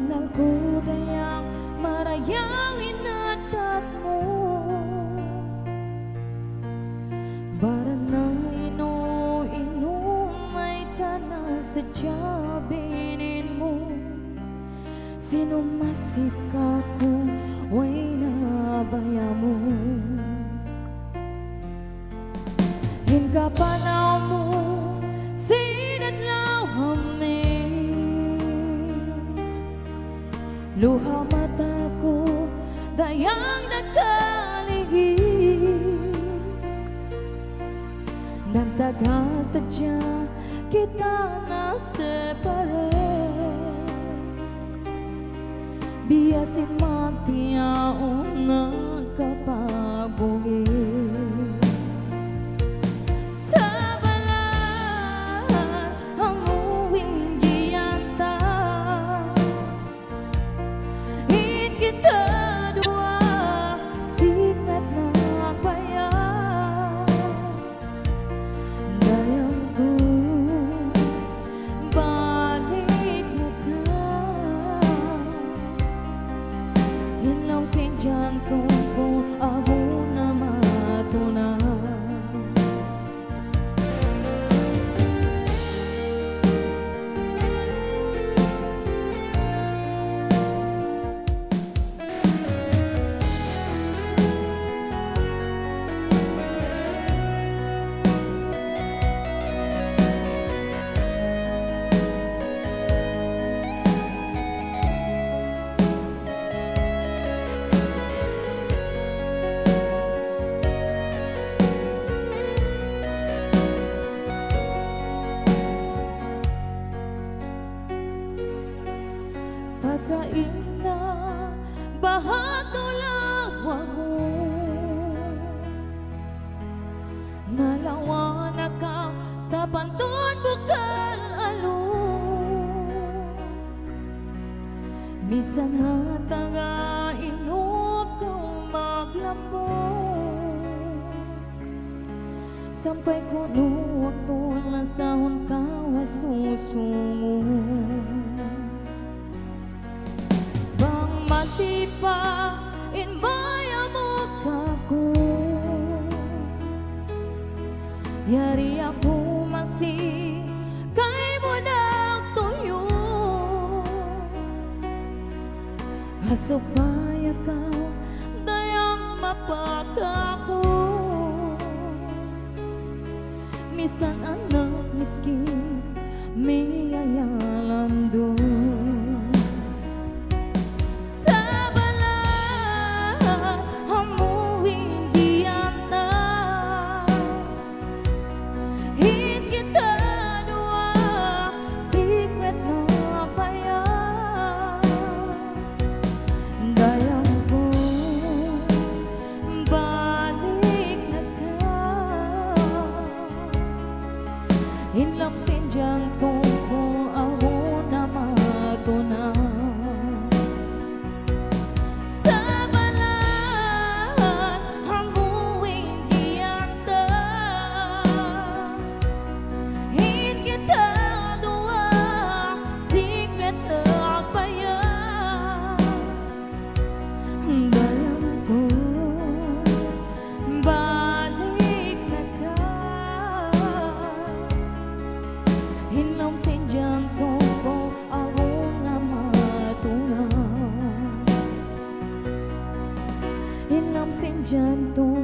Panal ko dayang marayang inadat mo. Bara na ino-inom ay tanan sa jabinin mo. Sino masika kung way nabaya mo. Hingga panaw mo sinadlaw hamis. Luha mata ko dayang nagkaligid. Nagtaga sadya kita na separate. Biyasin magtiyaon na kapagbuhit. Sa balat ang uwing giyanta. Hit kita dua sikat na baya. Dayang ko balik na ka. Ilaw sin jantung ko ako na matunan. Pagkain na bahato lawang mo. Nalawa na ka sa panton bukal alo. Bisan hataga inop ka maglambo. Sampai kuno waktu lasahon ka wasusungo. Masipa in baya mo kako. Yari ako masih kay mo nagtuyo. Hasupay akaw dayang mapakako. Misan anak miskin miyayalan doon. Hinlap sin jantung ko ako na matunaw. Sa balat ang uwing giyanta. Hit kita dua secret na akbaya. Dalam ko balik na ka. Hinlom sin jantung ko ako na matunaw. Hinlom sin jantung